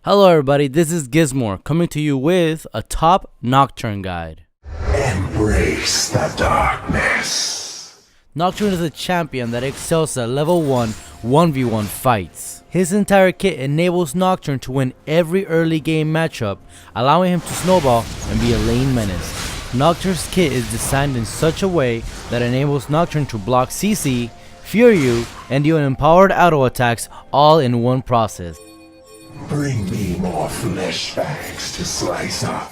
Hello everybody, this is Gizmore coming to you with a top Nocturne guide. Embrace the darkness. Nocturne is a champion that excels at level 1 1v1 fights. His entire kit enables Nocturne to win every early game matchup, allowing him to snowball and be a lane menace. Nocturne's kit is designed in such a way that enables Nocturne to block CC, fear you, and deal empowered auto attacks all in one process. Bring me more flesh bags to slice up.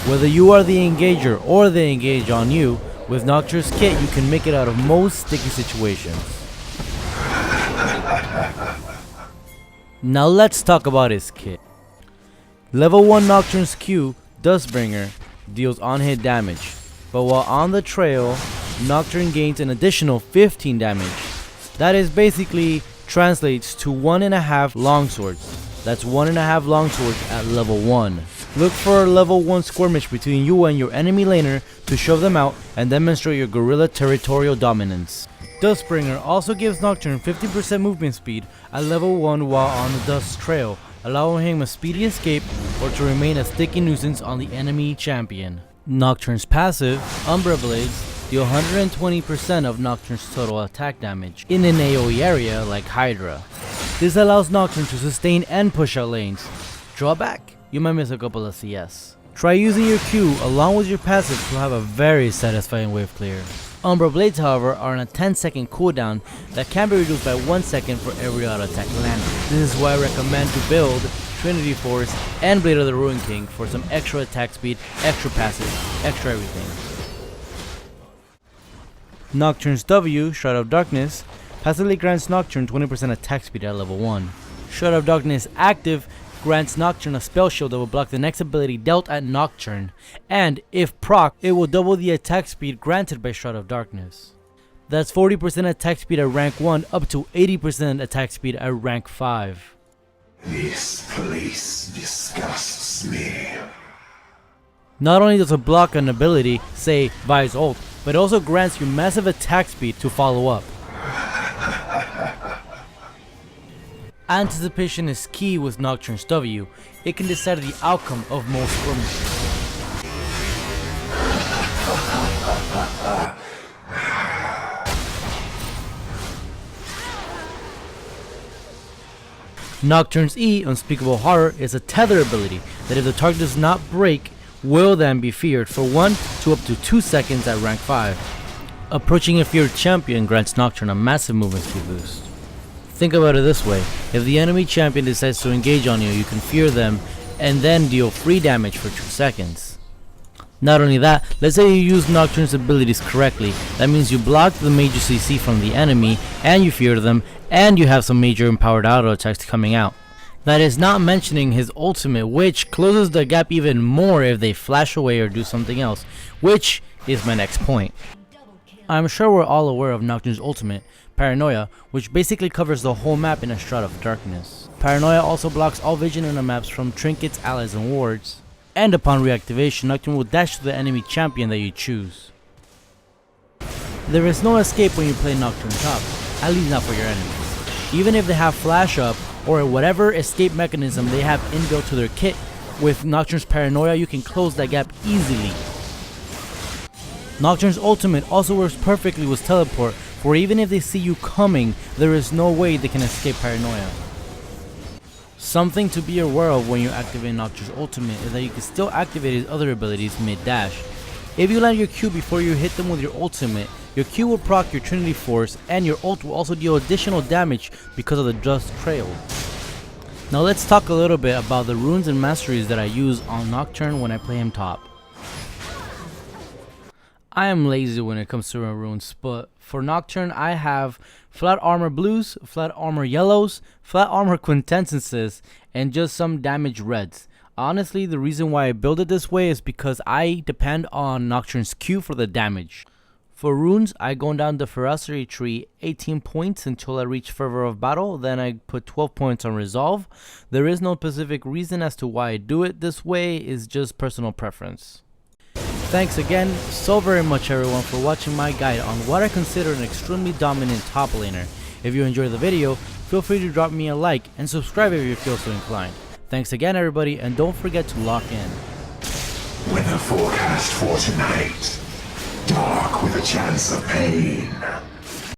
Whether you are the engager or they engage on you, with Nocturne's kit you can make it out of most sticky situations. Now let's talk about his kit. Level 1 Nocturne's Q, Dustbringer, deals on-hit damage, but while on the trail, Nocturne gains an additional 15 damage. That is basically translates to 1.5 longswords. That's 1.5 longswords at level 1. Look for a level 1 skirmish between you and your enemy laner to shove them out and demonstrate your guerrilla territorial dominance. Dustbringer also gives Nocturne 50% movement speed at level 1 while on the dust trail, allowing him a speedy escape or to remain a sticky nuisance on the enemy champion. Nocturne's passive, Umbra Blades, deal 120% of Nocturne's total attack damage in an AoE area like Hydra. This allows Nocturne to sustain and push out lanes. Drawback? You might miss a couple of CS. Try using your Q along with your passive to have a very satisfying wave clear. Umbra Blades, however, are on a 10-second cooldown that can be reduced by 1 second for every auto attack landed. This is why I recommend to build Trinity Force and Blade of the Ruin King for some extra attack speed, extra passive, extra everything. Nocturne's W, Shroud of Darkness, passively grants Nocturne 20% attack speed at level 1. Shroud of Darkness active grants Nocturne a spell shield that will block the next ability dealt at Nocturne, and if proc, it will double the attack speed granted by Shroud of Darkness. That's 40% attack speed at rank 1 up to 80% attack speed at rank 5. This place disgusts me. Not only does it block an ability, say Vi's ult, but it also grants you massive attack speed to follow up. Anticipation is key with Nocturne's W. It can decide the outcome of most skirmishes. Nocturne's E, Unspeakable Horror, is a tether ability that if the target does not break, will then be feared for 1 to up to 2 seconds at rank 5. Approaching a feared champion grants Nocturne a massive movement speed boost. Think about it this way, if the enemy champion decides to engage on you, you can fear them and then deal free damage for 2 seconds. Not only that, let's say you use Nocturne's abilities correctly, that means you block the major CC from the enemy and you fear them and you have some major empowered auto attacks coming out. That is not mentioning his ultimate, which closes the gap even more if they flash away or do something else, which is my next point. I'm sure we're all aware of Nocturne's ultimate, Paranoia, which basically covers the whole map in a Shroud of Darkness. Paranoia also blocks all vision in the maps from trinkets, allies, and wards. And upon reactivation, Nocturne will dash to the enemy champion that you choose. There is no escape when you play Nocturne top, at least not for your enemies. Even if they have flash up, or whatever escape mechanism they have inbuilt to their kit, with Nocturne's Paranoia you can close that gap easily. Nocturne's ultimate also works perfectly with teleport, for even if they see you coming, there is no way they can escape Paranoia. Something to be aware of when you activate Nocturne's ultimate is that you can still activate his other abilities mid-dash. If you land your Q before you hit them with your ultimate, your Q will proc your Trinity Force and your ult will also deal additional damage because of the dust trail. Now let's talk a little bit about the runes and masteries that I use on Nocturne when I play him top. I am lazy when it comes to runes, but for Nocturne I have flat armor blues, flat armor yellows, flat armor quintessences, and just some damage reds. Honestly, the reason why I build it this way is because I depend on Nocturne's Q for the damage. For runes, I go down the ferocity tree 18 points until I reach Fervor of Battle, then I put 12 points on Resolve. There is no specific reason as to why I do it this way, it's just personal preference. Thanks again so very much everyone for watching my guide on what I consider an extremely dominant top laner. If you enjoyed the video, feel free to drop me a like and subscribe if you feel so inclined. Thanks again everybody, and don't forget to lock in. Weather forecast for tonight. Dark with a chance of pain.